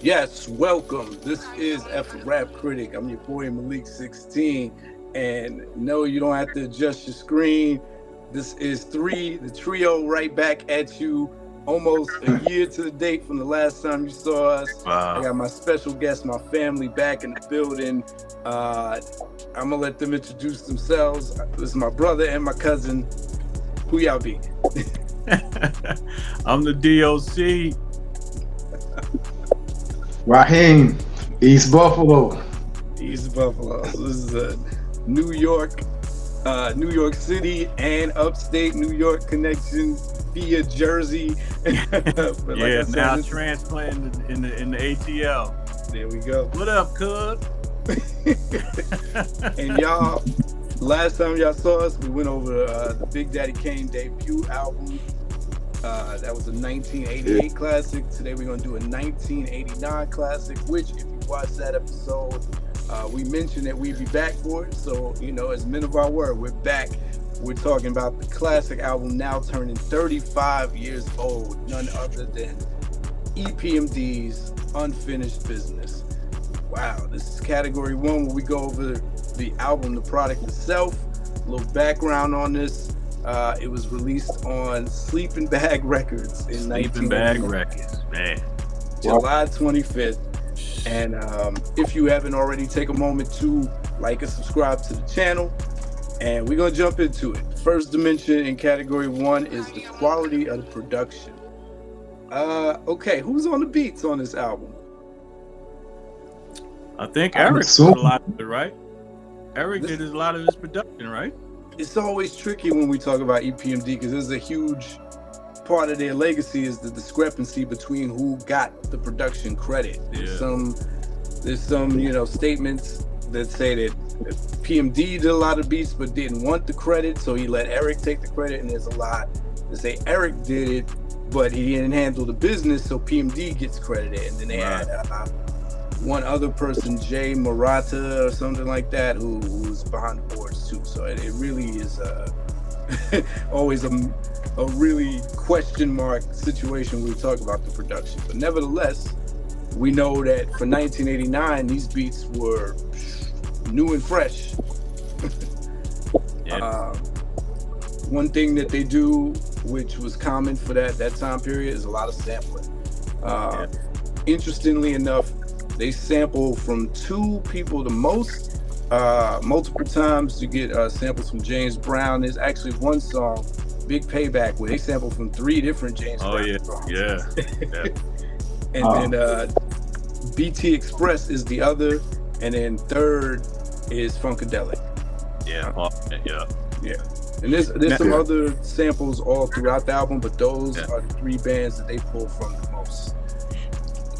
Yes, welcome. This is F Rap Critic. I'm your boy Malik 16. And no, you don't have to adjust your screen. This is three, the trio right back at you almost a year to the date from the last time you saw us. I Wow. got my special guest, my family back in the building. I'm gonna let them introduce themselves. This is my brother and my cousin. Who y'all be? I'm the DOC. Rahim, East Buffalo. East Buffalo. So this is a New York, New York City and upstate New York connections via Jersey. But like I Yeah, said, now transplanting in the ATL. there we go. What up, cuz? And y'all, last time y'all saw us, we went over the Big Daddy Kane debut album. That was a 1988 classic. Today we're going to do a 1989 classic, which, if you watch that episode, we mentioned that we'd be back for it. So, as men of our word, we're back. We're talking about the classic album now turning 35 years old, none other than EPMD's Unfinished Business. Wow, this is category one where we go over the album, the product itself, a little background on this. It was released on Sleeping Bag Records in Sleeping Bag Records, man. July 25th. And if you haven't already, take a moment to like and subscribe to the channel. And we're going to jump into it. First dimension in category one is the quality of the production. Okay, who's on the beats on this album? I think I'm Eric did a assuming- lot of it, right? Eric did a lot of his production, right? It's always tricky when we talk about EPMD because there's a huge part of their legacy is the discrepancy between who got the production credit. There's some statements that say that PMD did a lot of beats but didn't want the credit, so he let Eric take the credit. And there's a lot that say Eric did it, but he didn't handle the business, so PMD gets credited. And then they had one other person, Jay Murata or something like that, who's behind the boards too. So it really is always a really question mark situation when we talk about the production. But nevertheless, we know that for 1989, these beats were new and fresh. Yeah. One thing that they do, which was common for that time period, is a lot of sampling. Interestingly enough, they sample from two people the most. Multiple times you get samples from James Brown. There's actually one song, Big Payback, where they sample from three different James Brown songs. Yeah. And then BT Express is the other, and then third is Funkadelic. Yeah. And there's some other samples all throughout the album, but those are the three bands that they pull from the most.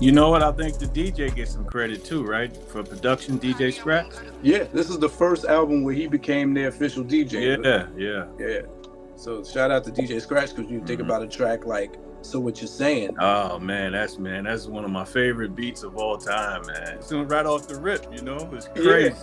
You know what? I think the DJ gets some credit too, right? For production, DJ Scratch. Yeah, this is the first album where he became their official DJ. Yeah. So shout out to DJ Scratch, because you think about a track like So What You're Saying. Oh man, that's one of my favorite beats of all time, man. Soon right off the rip, it's crazy.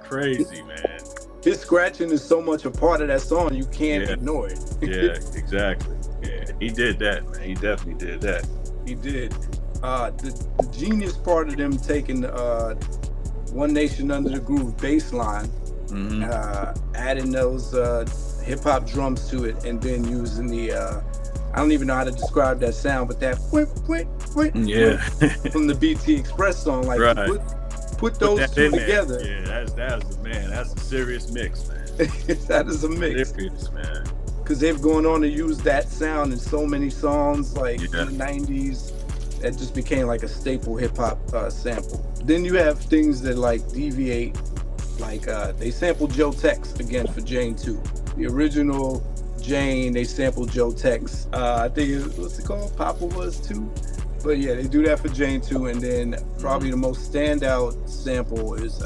Crazy, man. His scratching is so much a part of that song, you can't ignore it. Yeah, exactly. Yeah, he did that, man. He definitely did that. He did. The genius part of them taking One Nation Under the Groove bass line, adding those hip-hop drums to it, and then using the I don't even know how to describe that sound, but that from the BT Express song, like put those two together. Yeah, that's a serious mix, man. That is a mix. Serious, man. Because they've gone on to use that sound in so many songs, like in the 90s. That just became like a staple hip-hop sample. Then you have things that like deviate, like they sampled Joe Tex again for Jane 2. The original Jane, they sampled Joe Tex. I think what's it called? Papa Was 2. But yeah, they do that for Jane 2. And then probably the most standout sample is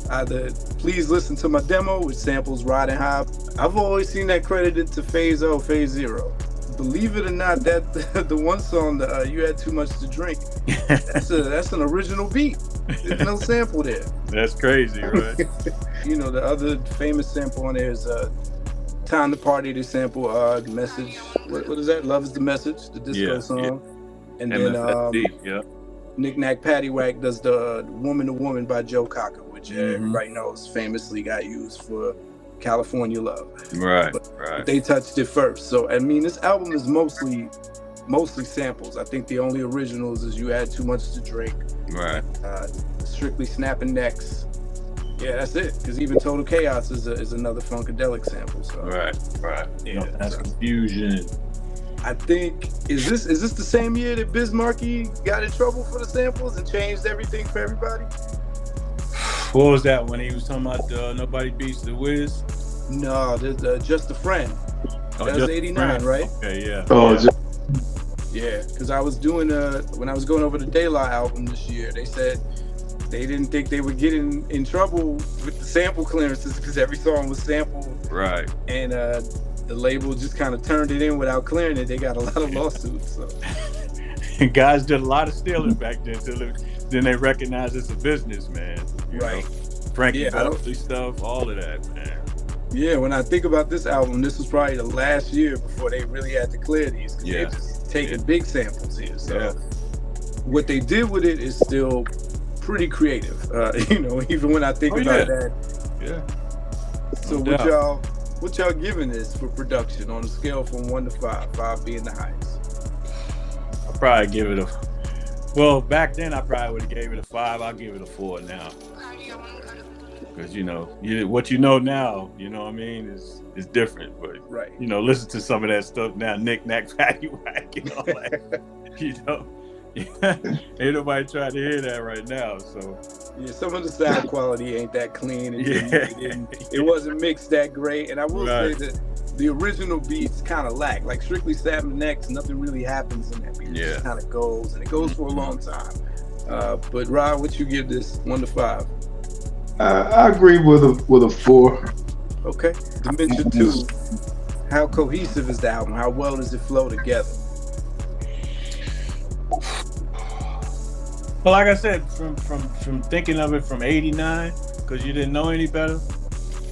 either Please Listen to My Demo, which samples Riding High. I've always seen that credited to Phase O, Phase Zero. Believe it or not, that the one song that You Had Too Much to Drink, that's an original beat. There's no sample there. That's crazy, right? The other famous sample on there is Time to Party. They sample the Message. What is that? Love Is the Message, the disco song. And then yeah. Knick Knack Paddywhack does the Woman to Woman by Joe Cocker, which everybody knows famously got used for California Love. Right, but they touched it first. So I mean, this album is mostly samples. I think the only originals is You Had Too Much to Drink. Right. Strictly Snapping Necks. Yeah, that's it. Because even Total Chaos is another Funkadelic sample. So. Right. Yeah, no, that's Confusion. I think is this the same year that Biz Markie got in trouble for the samples and changed everything for everybody? What was that when he was talking about Nobody Beats the Wiz? No, there's Just a Friend. That was 89, right? Okay, yeah. Yeah, because I was doing when I was going over the De La album this year, they said they didn't think they would get in trouble with the sample clearances because every song was sampled. Right. And the label just kind of turned it in without clearing it. They got a lot of lawsuits. So. And guys did a lot of stealing back then then they recognized it's a business, man. You know? Frankie Beverly stuff, all of that, man. Yeah, when I think about this album, this was probably the last year before they really had to clear these because they're just taking big samples here. So what they did with it is still pretty creative. Even when I think about that. Yeah. So what y'all giving this for production on a scale from 1 to 5, 5 being the highest? I'll probably give it well, back then I probably would have gave it a 5. I'll give it a 4 now. Because what you know now, you know what I mean, is different. But listen to some of that stuff now, Knick Knack Paddywhack and all that. Ain't nobody trying to hear that right now. So some of the sound quality ain't that clean. It wasn't mixed that great. And I will say that the original beats kind of lack. Like Strictly Snapping Necks, nothing really happens in that beat. It just kind of goes, and it goes for a long time. But Rod, what you give this 1 to 5? I agree with a 4. Okay. Dimension 2. How cohesive is the album? How well does it flow together? Well, like I said, from thinking of it from '89, because you didn't know any better,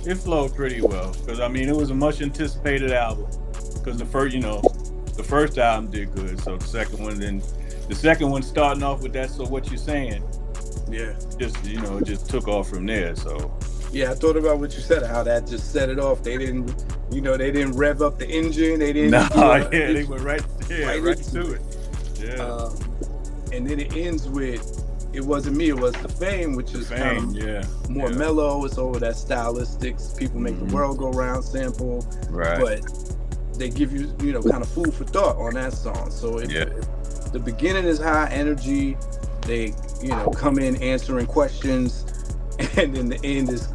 it flowed pretty well. Because I mean, it was a much anticipated album. Because the first album did good. So the second one starting off with that. So what you're saying? Yeah. It just took off from there. So. Yeah, I thought about what you said, how that just set it off. They didn't rev up the engine. They didn't. They went right to it. Yeah. And then it ends with It Wasn't Me, It Was the Fame, which is kind of more mellow. It's over that stylistics, People Make the World Go Round sample. Right. But they give you, kind of food for thought on that song. So the beginning is high energy. They, come in answering questions. And then the end is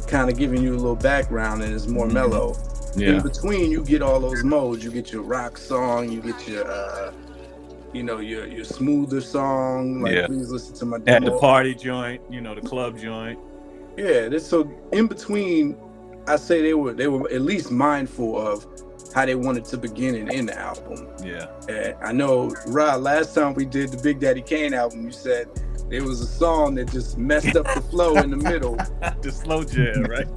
kind of giving you a little background and it's more mellow. Yeah. In between, you get all those modes. You get your rock song, you get your your smoother song, Please Listen to My Demo. At the party joint, the club joint. Yeah, so in between, I say they were at least mindful of how they wanted to begin and end the album. Yeah. I know, Rod, last time we did the Big Daddy Kane album, you said there was a song that just messed up the flow in the middle. The slow jam, right?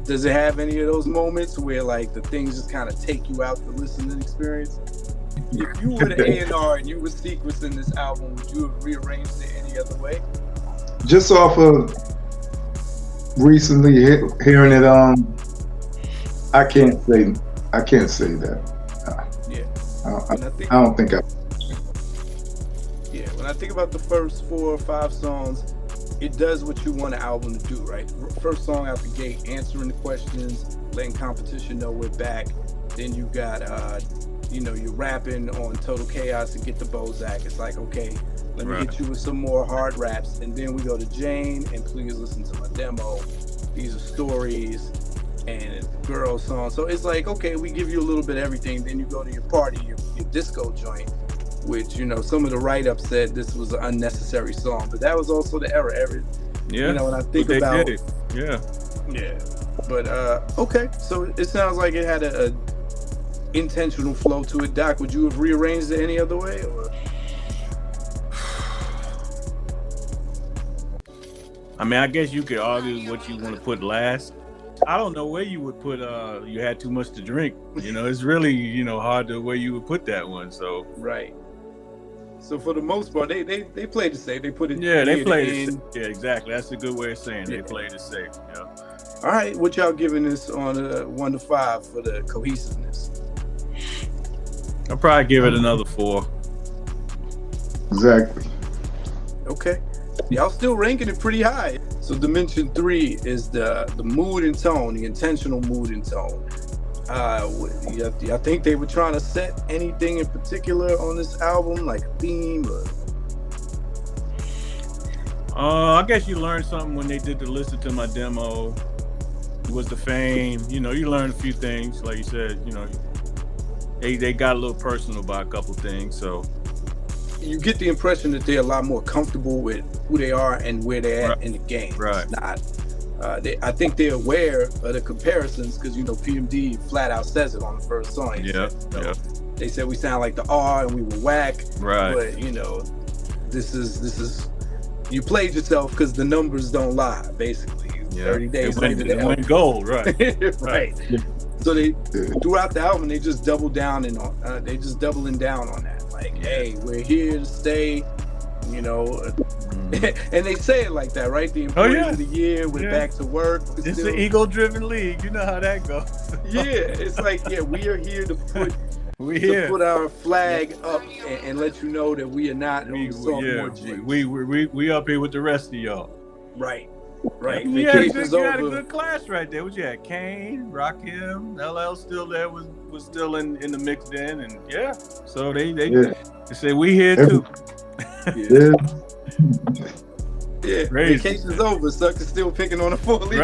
Does it have any of those moments where the things just kind of take you out the listening experience? If you were the A&R and you were sequencing this album, would you have rearranged it any other way? Just off of recently hearing it, I can't say that. I don't think I. Yeah, when I think about the first 4 or 5 songs, it does what you want an album to do, right? First song out the gate, answering the questions, letting competition know we're back. Then you got you're rapping on Total Chaos and Get the Bozak. It's like, okay, let me hit you with some more hard raps. And then we go to Jane and Please Listen to My Demo. These are stories and girl songs. So it's like, okay, we give you a little bit of everything. Then you go to your party, your disco joint, which, some of the write-ups said this was an unnecessary song. But that was also the era. When I think about it. Yeah. Yeah. But, okay. So it sounds like it had a intentional flow to it. Doc, would you have rearranged it any other way? Or? I mean, I guess you could argue what you want to put last. I don't know where you would put You Had Too Much to Drink. It's really, hard to where you would put that one. So right. So for the most part, they played it safe. They put it. Yeah, they near played the it. end. Yeah, exactly. That's a good way of saying Yeah. they played it safe. Yeah. All right, what y'all giving this on a 1 to 5 for the cohesiveness? I'll probably give it another 4. Exactly. Okay, y'all still ranking it pretty high. So dimension 3 is the mood and tone, the intentional mood and tone. Y'all think they were trying to set anything in particular on this album, like a theme? I guess you learned something when they did the listen to my demo. It was the fame. You know, you learned a few things. Like you said, you know, they got a little personal about a couple things. So You get the impression that they're a lot more comfortable with who they are and where they're at in the game. Right. It's not. I think they're aware of the comparisons because PMD flat out says it on the first song. Yeah. They said we sound like the R and we were whack. Right. But this is you played yourself because the numbers don't lie. Basically, 30 days later, it went gold. Right. right. So they throughout the album they just double down and on. They just doubling down on that. Like, hey, we're here to stay. And they say it like that, right? The employee of the year, we're back to work. It's an ego-driven league. You know how that goes. Yeah, it's like, we are here to put our flag up and let you know that we are not sophomore G. We up here with the rest of y'all. Right. You had a good class right there. What you had? Kane, Rahim, LL still there was still in the mix then, and so they say we here too. Yeah, vacation's over. Sucker's still picking on a 4-leaf.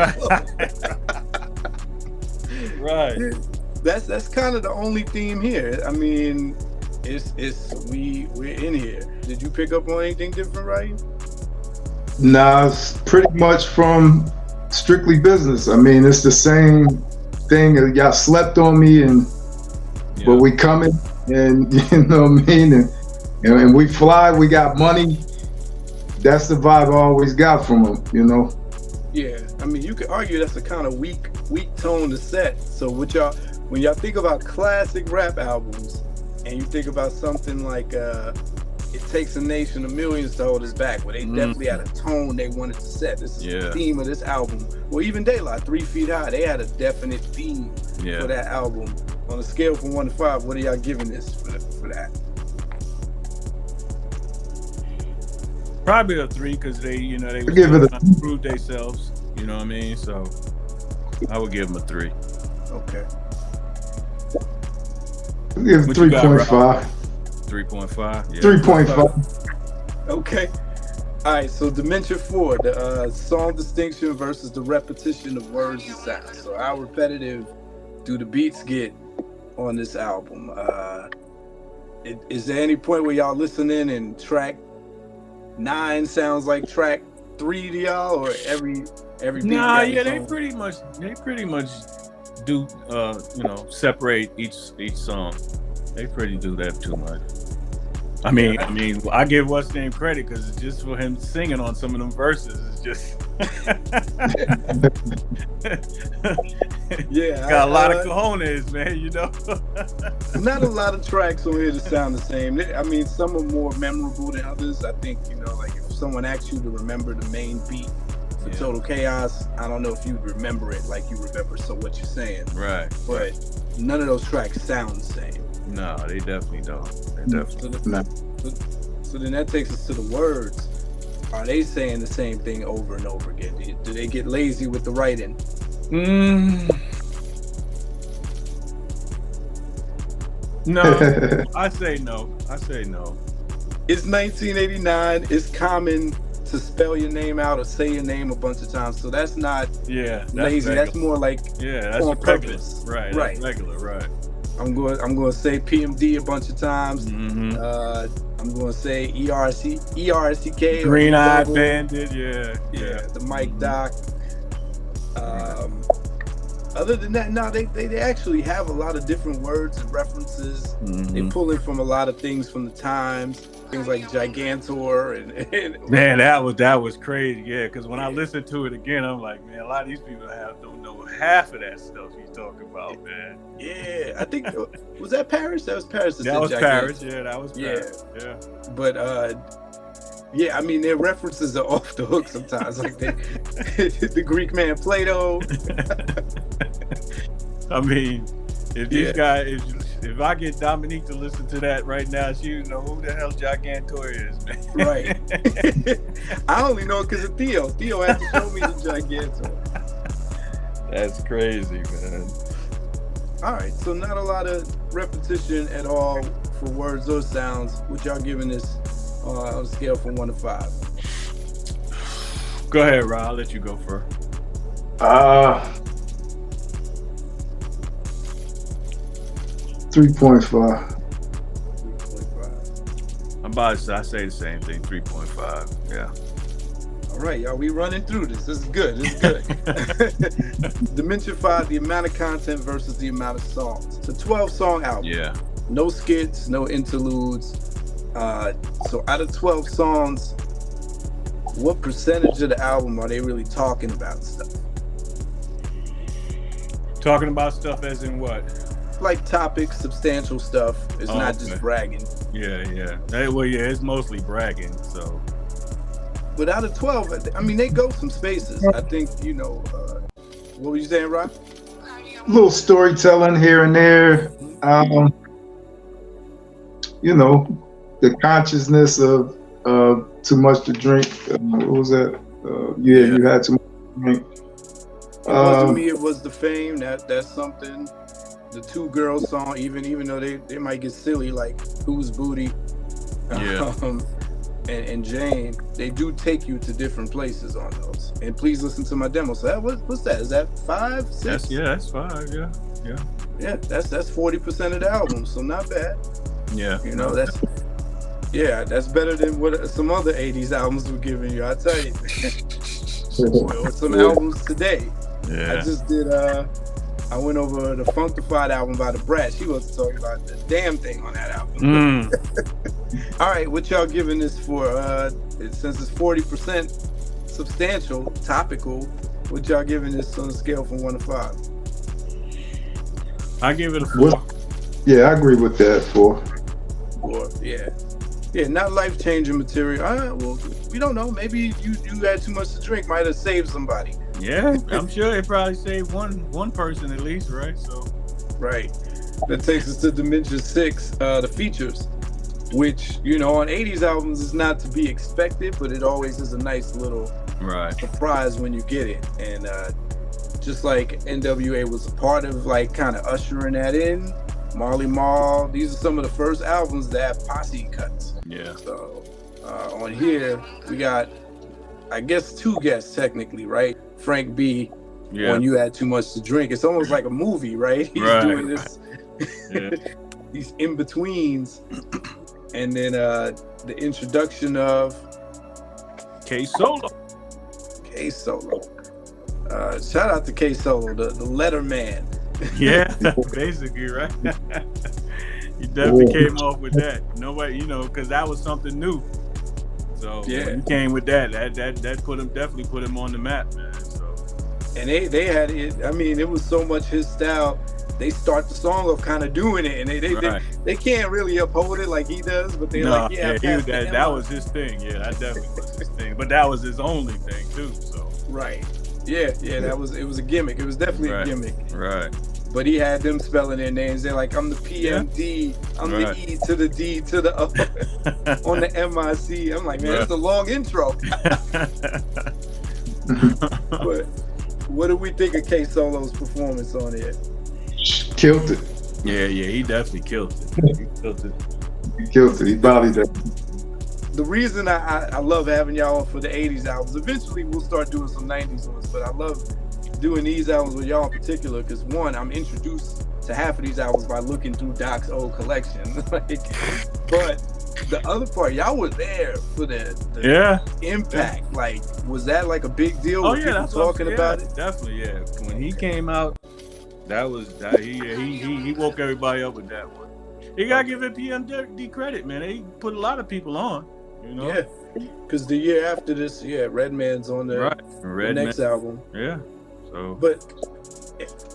Right. Yeah, that's kind of the only theme here. I mean, we're in here. Did you pick up on anything different, right? Nah, it's pretty much from Strictly Business. I mean, it's the same thing. Y'all slept on me, but we coming, and you know what I mean, and we fly. We got money. That's the vibe I always got from them, Yeah, I mean, you could argue that's a kind of weak tone to set. So when y'all think about classic rap albums, and you think about something like It Takes a Nation of Millions to Hold Us Back, where they definitely had a tone they wanted to set. This is the theme of this album. Well, even Daylight, 3 Feet High, they had a definite theme for that album. On a scale from 1 to 5, what are y'all giving this for that? Probably a 3 because they proved themselves. You know what I mean? So I would give them a 3. Okay. I'll give 3.5. 3.5. Yeah. 3.5. Okay. All right. So Dimension 4, the song distinction versus the repetition of words and sounds. So how repetitive do the beats get on this album? Is there any point where y'all listening and track 9 sounds like track 3 to y'all, or every beat? Nah, they pretty much do separate each song. They pretty do that too much. I mean, I give What's Name credit because it's just for him singing on some of them verses. It's just got a lot of cojones, man. Not a lot of tracks on here that sound the same. I mean, some are more memorable than others. I think like if someone asks you to remember the main beat for Total Chaos, I don't know if you'd remember it like you remember So What You're Saying. Right. But none of those tracks sound the same. No, they definitely don't. So then that takes us to the words. Are they saying the same thing over and over again? Do they get lazy with the writing? No, I say no. It's 1989. It's common to spell your name out or say your name a bunch of times. So that's not lazy. Regular. That's more like that's on regular. purpose. Right. That's regular. Right. I'm going to say PMD a bunch of times. Mm-hmm. I'm going to say ERCK. Green Eye Bandit. The Mike Doc. Other than that, no, they actually have a lot of different words and references. They pull in from a lot of things from the times, things like Gigantor and Man, that was crazy. Yeah, because when I listened to it again, I'm like, man, a lot of these people don't know half of that stuff he's talking about, man. Yeah, I think was that Paris? That was Paris. That was Paris. Yeah, that was Paris. Yeah. But yeah, I mean their references are off the hook sometimes, like the Greek man Plato. I mean, if these guys, if I get Dominique to listen to that right now, she would know who the hell Gigantor is, man. Right. I only know it because of Theo. Theo had to show me the Gigantor. That's crazy, man. All right, so not a lot of repetition at all for words or sounds. What y'all giving this on a scale from 1 to 5? Go ahead, Rob. I'll let you go first. 3.5. 3.5. I'm about to say, I say the same thing, 3.5. Yeah. All right, y'all, we running through this. This is good. Dimension 5, the amount of content versus the amount of songs. It's a 12-song album. Yeah. No skits, no interludes. So out of 12 songs, what percentage of the album are they really talking about stuff? Talking about stuff as in what? Like topics, substantial stuff. It's not just bragging. Yeah. Well, yeah, it's mostly bragging, so. But out of 12, I mean, they go some spaces. I think, what were you saying, Rob? A little storytelling here and there. The consciousness of too much to drink. What was that? You had too much to drink. It wasn't me, it was the fame. That's something. The two girls song, even though they might get silly, like Who's Booty? And Jane, they do take you to different places on those. And please listen to my demo. So what's that? Is that 5, 6? That's 5. Yeah. Yeah, that's 40% of the album. So not bad. Yeah. That's better than what some other 80s albums were giving you. I tell you, or some albums today. Yeah. I just did. I went over the Funkified album by the Brat. She wasn't talking about the damn thing on that album. All right, what y'all giving this for? Since it's 40% substantial, topical, what y'all giving this on a scale from 1 to 5? I give it a 4. Yeah, I agree with that. 4. 4, yeah. Yeah, not life-changing material. Well, we don't know. Maybe you had too much to drink. Might have saved somebody. Yeah, I'm sure it probably saved one person at least, right? So, right. That takes us to Dimension 6, the features, which on 80s albums is not to be expected, but it always is a nice little surprise when you get it. And just like NWA was a part of, like, kind of ushering that in. Marley Marl. These are some of the first albums that have posse cuts. Yeah. So on here we got, I guess, 2 guests technically, right? Frank B. On You Had Too Much to Drink. It's almost like a movie, right? He's doing this, these in betweens, and then the introduction of K Solo. Shout out to K Solo, the letter man. Yeah, basically, right? He definitely came off with that. Nobody, because that was something new. So when he came with that definitely put him on the map, man. So, and they had it. I mean, it was so much his style. They start the song off kind of doing it, and they can't really uphold it like he does. But they're that was his thing. Yeah, that definitely was his thing. But that was his only thing too. So right. Yeah, it was a gimmick. It was definitely a gimmick. Right. But he had them spelling their names. They're like, I'm the PMD, I'm the E to the D to the O on the MIC. I'm like, man, that's a long intro. But what do we think of K Solo's performance on it? Killed it. Yeah, he definitely killed it. He killed it. He bodied it. The reason I love having y'all for the 80s albums, eventually we'll start doing some 90s ones, but I love doing these albums with y'all in particular because, one, I'm introduced to half of these albums by looking through Doc's old collection. But the other part, y'all were there for the impact. Like, was that like a big deal? Oh, when people that's talking about it? Definitely, yeah. When he came out, He woke everybody up with that one. You gotta give EPMD credit, man. They put a lot of people on, you know. Yeah, because the year after this, Redman's on the next album. Yeah. So, but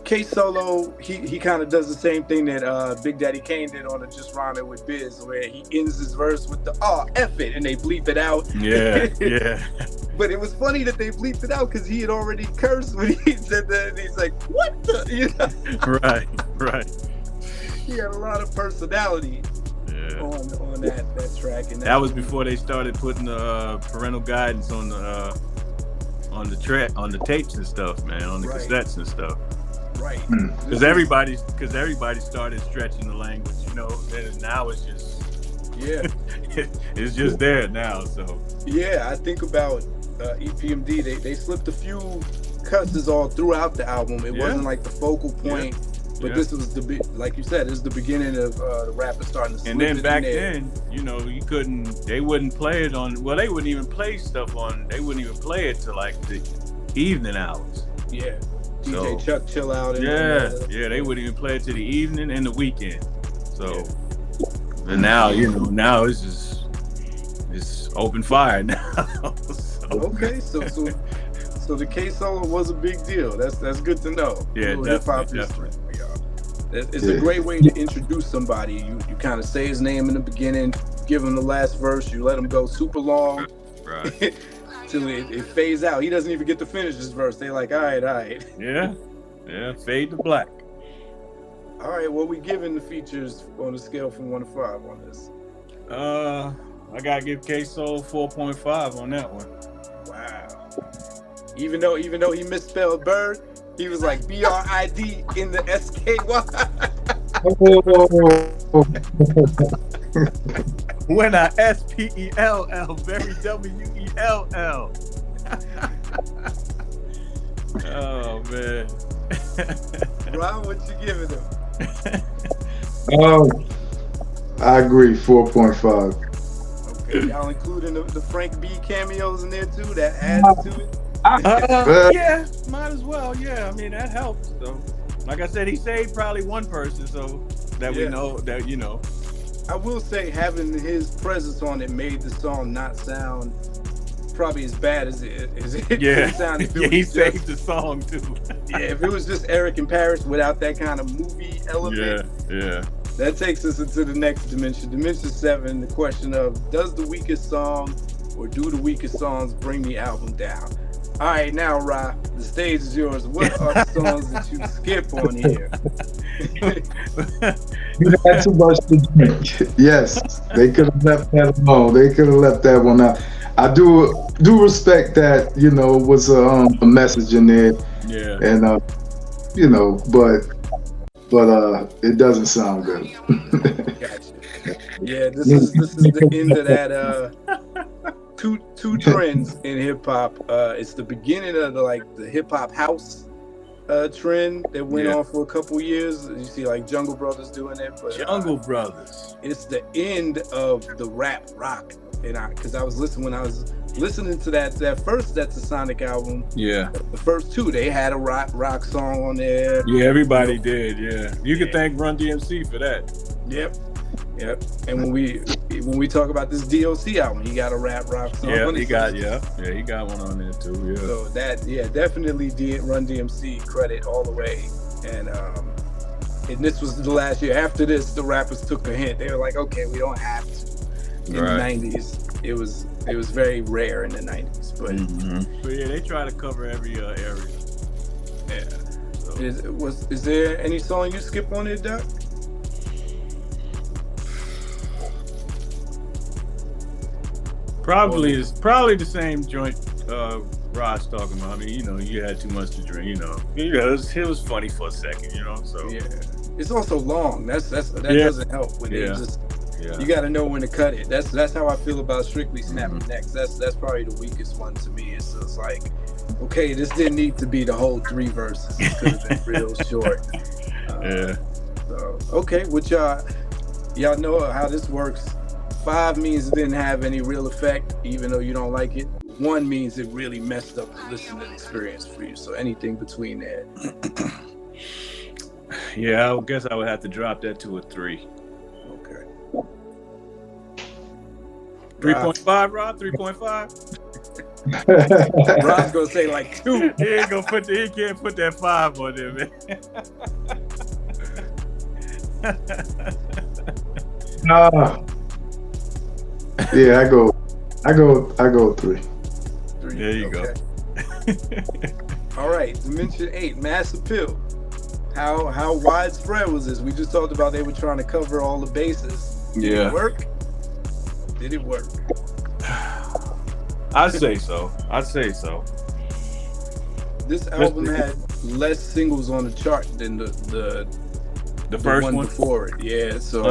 K Solo, he kind of does the same thing that Big Daddy Kane did on the Just Rhyming with Biz, where he ends his verse with the F it, and they bleep it out. Yeah, yeah. But it was funny that they bleeped it out because he had already cursed when he said that, and he's like, "What the?" You know? Right. He had a lot of personality on that track, and that was before they started putting the parental guidance on the tapes and stuff, man, on the cassettes and stuff. Right. Because everybody started stretching the language, you know. And now it's just it's just there now. So I think about EPMD. They slipped a few cusses all throughout the album. It wasn't like the focal point. But this was like you said, this is the beginning of the rappers starting to slip. And then back then, you know, they wouldn't play it on. Well, they wouldn't even play stuff on. They wouldn't even play it till like the evening hours. Yeah. DJ Chuck Chill Out. They wouldn't even play it to the evening and the weekend. So, and now, you know, now it's open fire now. Okay, so the K Solo was a big deal. That's good to know. Yeah, definitely. It's a great way to introduce somebody. You kind of say his name in the beginning, give him the last verse, you let him go super long, right? Till it fades out. He doesn't even get to finish his verse. They're like, all right. Yeah, fade to black. All right, what we giving the features on a scale from 1 to 5 on this? I gotta give K-Soul 4.5 on that one. Wow. Even though he misspelled bird, he was like BRID in the SKY. When I SPELL, very WELL. Oh man. Ron, what you giving him? I agree, 4.5. Okay, y'all including the Frank B cameos in there too, that added to it? Yeah, might as well. Yeah, I mean that helps. So, like I said, he saved probably one person, so that we know that, you know. I will say having his presence on it made the song not sound probably as bad as it sounded. He saved the song too. If it was just Eric and Paris without that kind of movie element, that takes us into the next dimension. Dimension 7, the question of, does the weakest song or do the weakest songs bring the album down? All right, now, Ra, the stage is yours. What are the songs that you skip on here? You had too much to drink. Yes, they could have left that alone. They could have left that one out. I do respect that, you know, was a message in there. Yeah. And you know, but it doesn't sound good. Gotcha. Yeah, this is the end of that two trends in hip hop. It's the beginning of the hip hop house trend that went on for a couple years. You see like Jungle Brothers doing it, but Jungle Brothers. It's the end of the rap rock. And because I was listening to that first That's a Sonic album. Yeah. The first two, they had a rock song on there. Yeah, everybody did. Yeah, you can thank Run DMC for that. Yep. And when we talk about this DOC album, he got a rock song. Yeah, he got one on there too. Yeah. So that definitely did Run DMC credit all the way. And this was the last year. After this, the rappers took a hint. They were like, okay, we don't have to. In the 90s, it was very rare in the 90s, but yeah, they try to cover every area. Yeah. So. Is there any song you skip on it, Doc? Probably the same joint Rod's talking about. I mean, you know, you had too much to drink. You know, it was funny for a second. You know, so yeah, it's also long. That doesn't help when they just. Yeah. You got to know when to cut it. That's how I feel about Strictly Snapping Necks. That's probably the weakest one to me. It's like, okay, this didn't need to be the whole 3 verses. It could have been real short. So, okay, which y'all know how this works. 5 means it didn't have any real effect, even though you don't like it. 1 means it really messed up the listening experience for you. So anything between there. Yeah, I guess I would have to drop that to a 3. Okay. 3.5, Rob? 3.5? Rob's gonna say like 2. He can't put that 5 on there, man. Yeah, I go 3. 3. There you go. All right, Dimension 8, Mass Appeal. How widespread was this? We just talked about they were trying to cover all the bases. Did it work? Did it work? I'd say so. This album had less singles on the chart than the first one before it. Yeah, so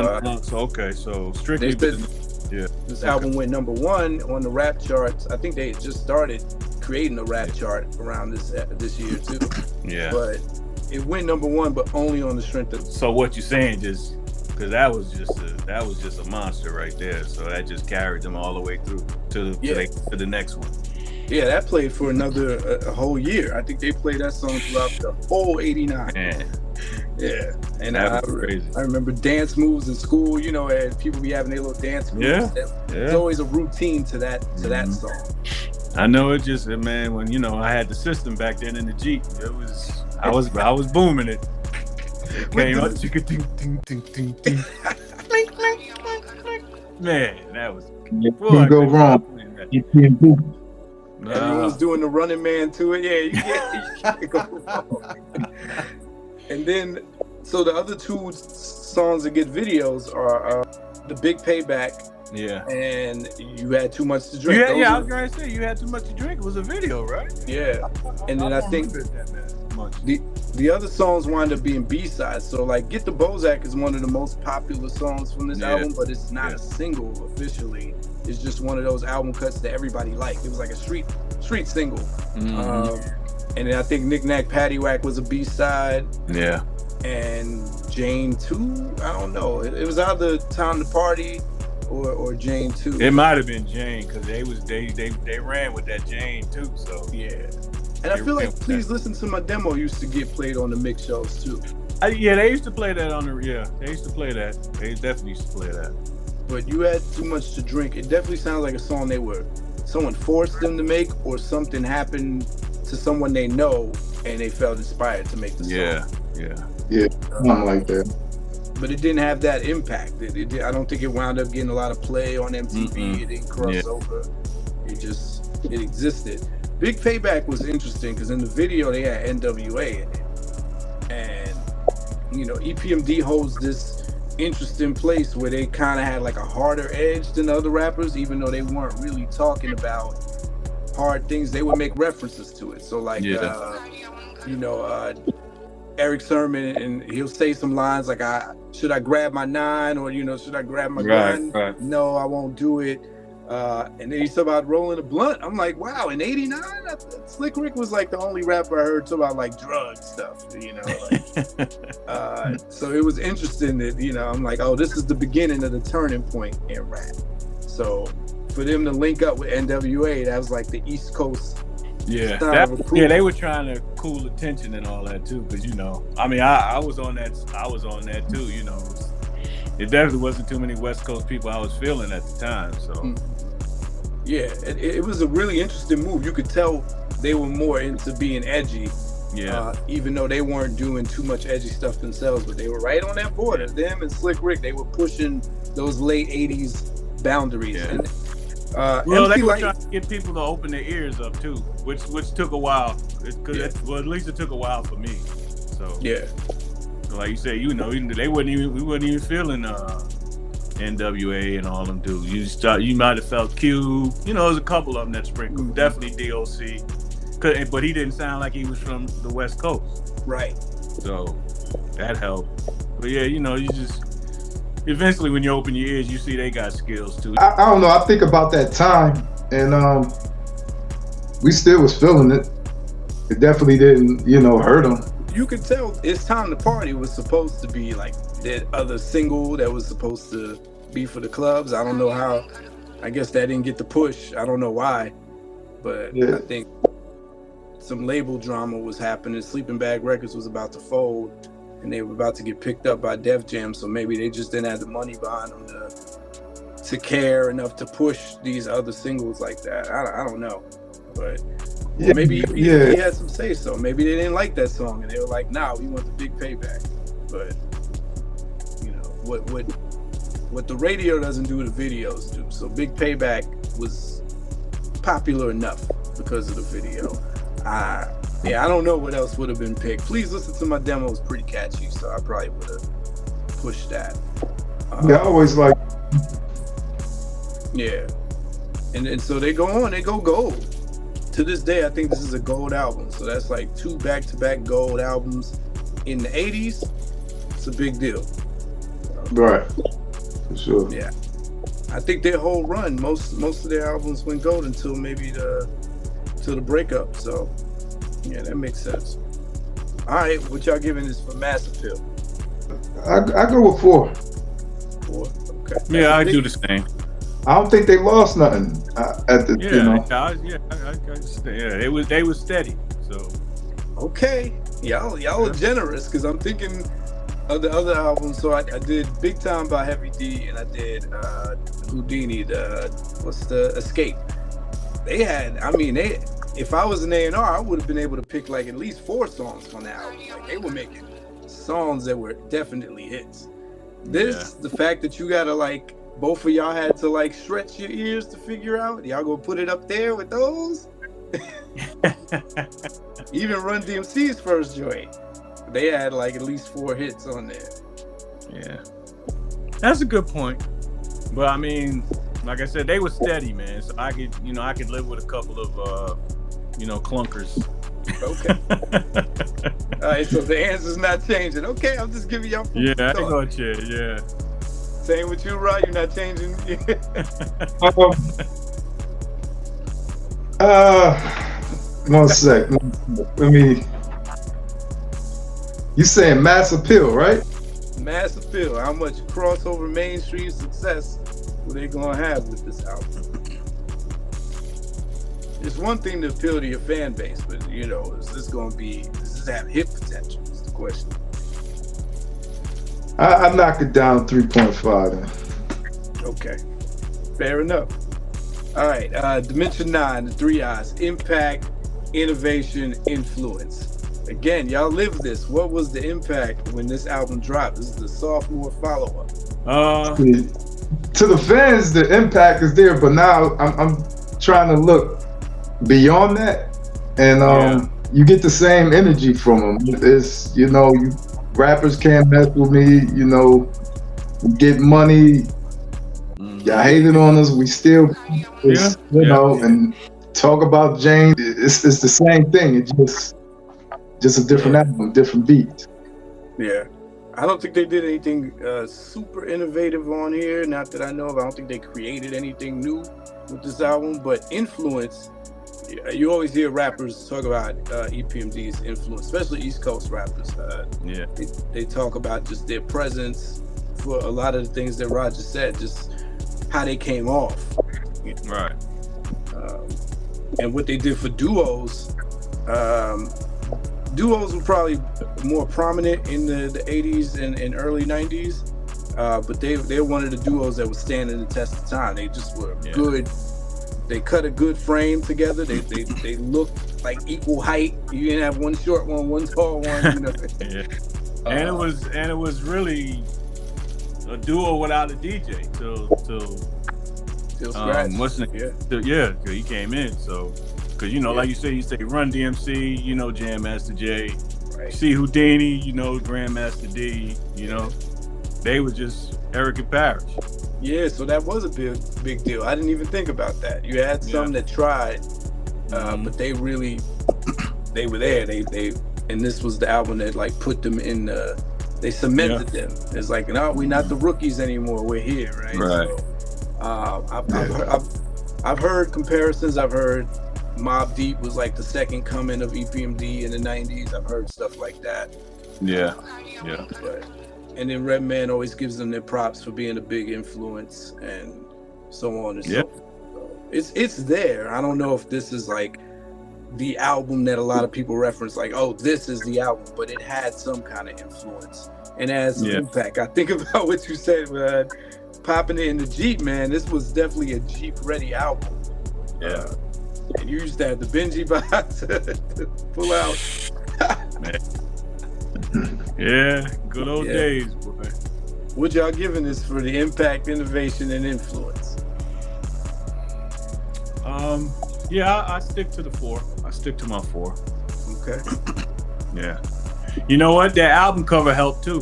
okay, so strictly this album went number 1 on the rap charts. I think they had just started creating a rap chart around this year too. Yeah, but it went number 1, but only on the strength of. So what you're saying, just because that was just a monster right there. So that just carried them all the way through to the next one. Yeah, that played for another a whole year. I think they played that song throughout the whole '89. Man. Yeah, and that was crazy. I remember dance moves in school. You know, and people be having their little dance moves. Yeah. There's always a routine to that song. I know it just, man, when I had the system back then in the Jeep, I was booming it. Came up, man, that was. You can't go wrong. EPMD. Everyone's doing the Running Man to it. Yeah, you can't go wrong. And then, so the other 2 songs that get videos are The Big Payback. Yeah. And You Had Too Much to Drink. I was going to say, You Had Too Much to Drink was a video, right? Yeah. And then I think the other songs wind up being B-sides. So like Get the Bozak is one of the most popular songs from this album, but it's not a single officially. It's just one of those album cuts that everybody liked. It was like a street single. Mm-hmm. And then I think Knick Knack Paddywhack was a B-side. Yeah. And Jane 2, I don't know. It was either Time to Party or Jane 2. It might have been Jane, because they ran with that Jane too. So yeah. And I feel like Please Listen to My Demo used to get played on the mix shows too. Yeah, they used to play that they used to play that. They definitely used to play that. But You Had Too Much to Drink, it definitely sounds like a song someone forced them to make, or something happened to someone they know and they felt inspired to make the song. Yeah, something like that. But it didn't have that impact. I don't think it wound up getting a lot of play on MTV. Mm-mm. It didn't cross over. It existed. Big Payback was interesting because in the video they had NWA in it. And, EPMD holds this interesting place where they kind of had like a harder edge than other rappers, even though they weren't really talking about hard things. They would make references to it. So like, Eric Sermon, and he'll say some lines like, should I grab my 9, or should I grab my gun? Right. No, I won't do it. And then he talk about rolling a blunt. I'm like, wow, in '89, Slick Rick was like the only rapper I heard talk about like drug stuff, so it was interesting that, I'm like, oh, this is the beginning of the turning point in rap. So for them to link up with NWA, that was like the East Coast. Yeah, they were trying to cool the tension and all that too, because I was on that too. It definitely wasn't too many West Coast people I was feeling at the time. So yeah, it was a really interesting move. You could tell they were more into being edgy. Yeah, even though they weren't doing too much edgy stuff themselves, but they were right on that border. Them and Slick Rick, they were pushing those late '80s boundaries. Yeah. And, they were trying to get people to open their ears up too, which took a while. At least it took a while for me. So yeah, like you said, we weren't even feeling NWA and all them dudes. You might have felt Q. There's a couple of them that sprinkled. Mm-hmm. Definitely DOC, but he didn't sound like he was from the West Coast. Right. So that helped. But yeah, you just. Eventually, when you open your ears, you see they got skills too. I don't know. I think about that time, and we still was feeling it. It definitely didn't, hurt them. You could tell It's Time to Party was supposed to be like that other single that was supposed to be for the clubs. I don't know how. I guess that didn't get the push. I don't know why, but I think some label drama was happening. Sleeping Bag Records was about to fold. and they were about to get picked up by Def Jam, so maybe they just didn't have the money behind them to care enough to push these other singles like that. I don't know, but maybe he had some say so. Maybe they didn't like that song and they were like, nah, we want the big payback. But you know what the radio doesn't do, the videos do. So Big Payback was popular enough because of the video. I don't know what else would have been picked. Please Listen to My Demo was pretty catchy, so I probably would have pushed that. I always like. Yeah, and so they go gold. To this day, I think this is a gold album. So that's like 2 back-to-back gold albums in the 80s. It's a big deal. Right. For sure. Yeah. I think their whole run, most of their albums went gold until maybe till the breakup. So yeah, that makes sense. All right, what y'all giving this for Mass Appeal? I go with 4. 4. Okay. Yeah, I do the same. I don't think they lost nothing at the. They was steady. So okay, y'all are generous, because I'm thinking of the other albums. So I did Big Time by Heavy D, and I did Houdini. The Escape. They had. If I was an A&R, I would have been able to pick like at least 4 songs from that album. Like, they were making songs that were definitely hits. The fact that you gotta like. Both of y'all had to like stretch your ears to figure out. Y'all gonna put it up there with those? Even Run DMC's first joint, they had like at least 4 hits on there. Yeah, that's a good point. But I mean, like I said, they were steady, man. So I could live with a couple of clunkers. Okay. All right, so the answer's not changing. Okay, I'm just giving y'all. Yeah, I ain't gonna change. Yeah. Same with you, Rod. You're not changing. One sec. Let me. You saying Mass Appeal, right? Mass Appeal. How much crossover mainstream success were they gonna have with this album? It's one thing to appeal to your fan base, but does this have hit potential? Is the question. I knock it down 3.5 then. Okay, fair enough. All right, Dimension 9, the 3 I's: impact, innovation, influence. Again, y'all lived this. What was the impact when this album dropped? This is the sophomore follow-up. To the fans, the impact is there, but now I'm trying to look beyond that, and you get the same energy from them. It's rappers can't mess with me, we get money. Y'all hated on us, we still, and talk about James. It's the same thing. It's just a different album, different beat. Yeah, I don't think they did anything super innovative on here. Not that I know of. I don't think they created anything new with this album, but influence. You always hear rappers talk about EPMD's influence, especially East Coast rappers. They talk about just their presence for a lot of the things that Roger said, just how they came off. Right. And what they did for duos. Duos were probably more prominent in the 80s and early 90s, but they're one of the duos that was standing the test of time. They just were good. They cut a good frame together. They looked like equal height. You didn't have one short one, one tall one. And it was really a duo without a DJ till Scratch. He came in. So because like you say Run DMC, Jam Master J, right. See Houdini, Grandmaster D, they were just Eric and Parrish. Yeah, so that was a big deal. I didn't even think about that. You had some that tried, but they were there. They and this was the album that like put them in they cemented them. It's like, no, we're not the rookies anymore. We're here, right? Right. So, I've heard comparisons. I've heard Mobb Deep was like the second coming of EPMD in the 90s. I've heard stuff like that. Yeah. And then Redman always gives them their props for being a big influence and so on and so forth. So it's there. I don't know if this is like the album that a lot of people reference, like, oh, this is the album, but it had some kind of influence and has some impact. I think about what you said, man, popping it in the Jeep, man. This was definitely a Jeep-ready album. Yeah. And you used to have the Benji box to pull out. Yeah, good old days, boy. What y'all giving this for the impact, innovation, and influence? Yeah, I stick to the 4. I stick to my 4. Okay. Yeah. You know what? That album cover helped too.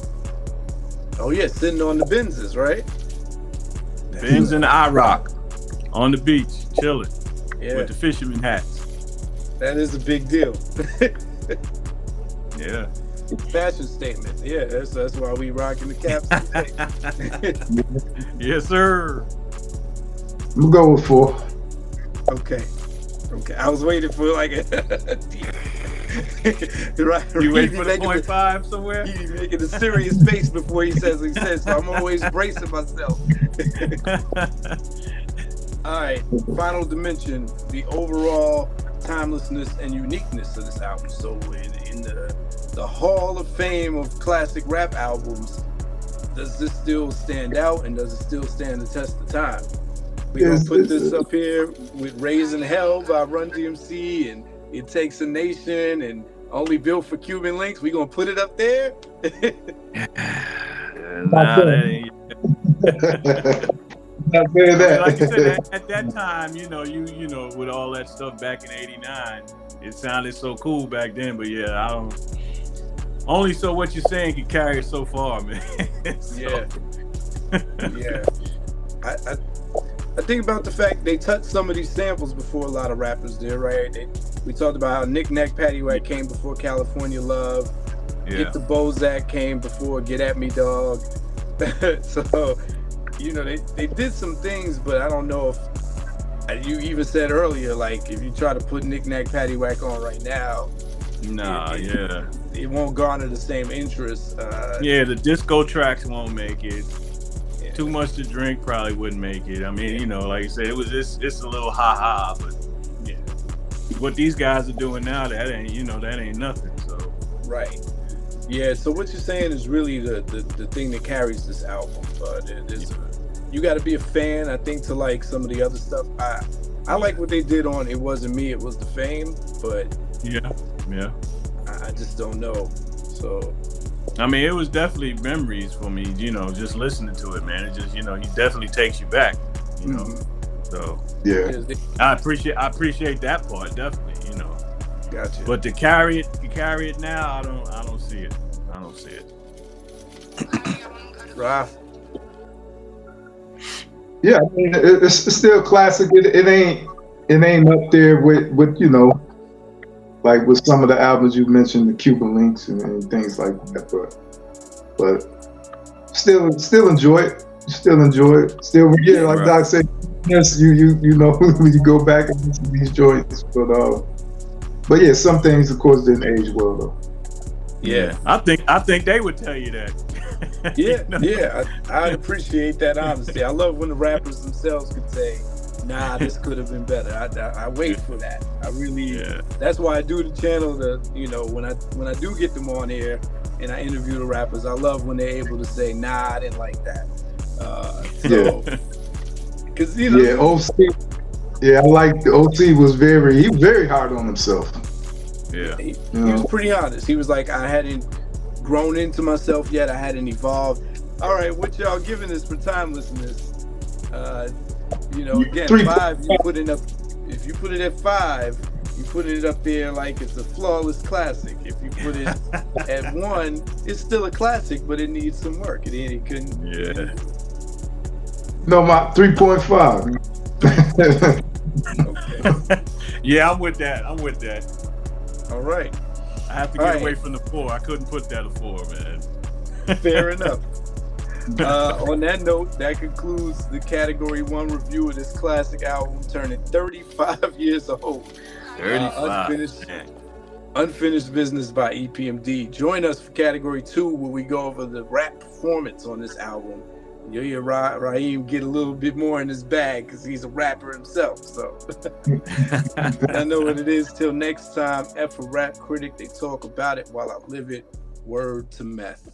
Oh yeah, sitting on the Benzes, right? Benz and the IROC on the beach, chilling with the fisherman hats. That is a big deal. Yeah. Fashion statement. Yeah, that's why we rocking the caps today. Yes, sir. I'm gonna go with 4. Okay. I was waiting for like a right. You waiting for the 0.5 somewhere? He's making a serious face before he says what he says, so I'm always bracing myself. All right, final dimension, the overall timelessness and uniqueness of this album. So in the Hall of Fame of classic rap albums, does this still stand out, and does it still stand the test of time? We're going to put this up here with Raising Hell by Run DMC and It Takes a Nation and Only Built for Cuban Links. We're going to put it up there? Nah, that ain't. Like you said, at that time, you know, with all that stuff back in '89, it sounded so cool back then. But yeah, I don't. Only so what you're saying can carry it so far, man. Yeah. I think about the fact they touched some of these samples before a lot of rappers did, right? We talked about how Knick Knack Paddywhack came before California Love. Get the Bozak came before Get At Me Dog. So, you know, they did some things, but I don't know if, you even said earlier, like, if you try to put Knick Knack Paddywhack on right now, it won't garner the same interest. The disco tracks won't make it. Too much to drink probably wouldn't make it. I mean, you know, like I said, it's a little ha-ha, but yeah. What these guys are doing now, that ain't nothing. So right. Yeah, so what you're saying is really the thing that carries this album. You got to be a fan, I think, to like some of the other stuff. I like what they did on It Wasn't Me, It Was the Fame, but I just don't know. So I mean, it was definitely memories for me, you know, just listening to it, man. It just, you know, he definitely takes you back, you know. So I appreciate that part, definitely, you know. Gotcha. But to carry it now, I don't see it. I don't see it. Right. Yeah, I mean, it's still classic. It ain't up there with you know, like with some of the albums you mentioned, the Cuban Links and things like that. But still enjoy it. Still, yeah, like Doc said, yes, you know, when you go back and listen to these joints. But yeah, some things, of course, didn't age well though. Yeah, I think they would tell you that. Yeah, you know? Yeah, I appreciate that honesty. I love when the rappers themselves could say, "Nah, this could have been better." I wait for that. I really. Yeah. That's why I do the channel. You know, when I do get them on here and I interview the rappers, I love when they're able to say, "Nah, I didn't like that." Because you know. Yeah, OC. Yeah, I like the OC was very hard on himself. Yeah, he was pretty honest. He was like, I hadn't grown into myself yet. I hadn't evolved. All right, what y'all giving this for timelessness? You know, again, 5. You put it up. If you put it at 5, you put it up there like it's a flawless classic. If you put it at 1, it's still a classic, but it needs some work. It couldn't. Yeah. No, my 3.5. Okay. Yeah, I'm with that. All right. I have to get away from the 4. I couldn't put that a 4, man. Fair enough. On that note, that concludes the Category 1 review of this classic album, turning 35 years old. 35. Unfinished Business by EPMD. Join us for Category 2, where we go over the rap performance on this album. you'll hear Rahim get a little bit more in his bag because he's a rapper himself. So I know what it is. Till next time, F for Rap Critic. They talk about it while I live it. Word to meth.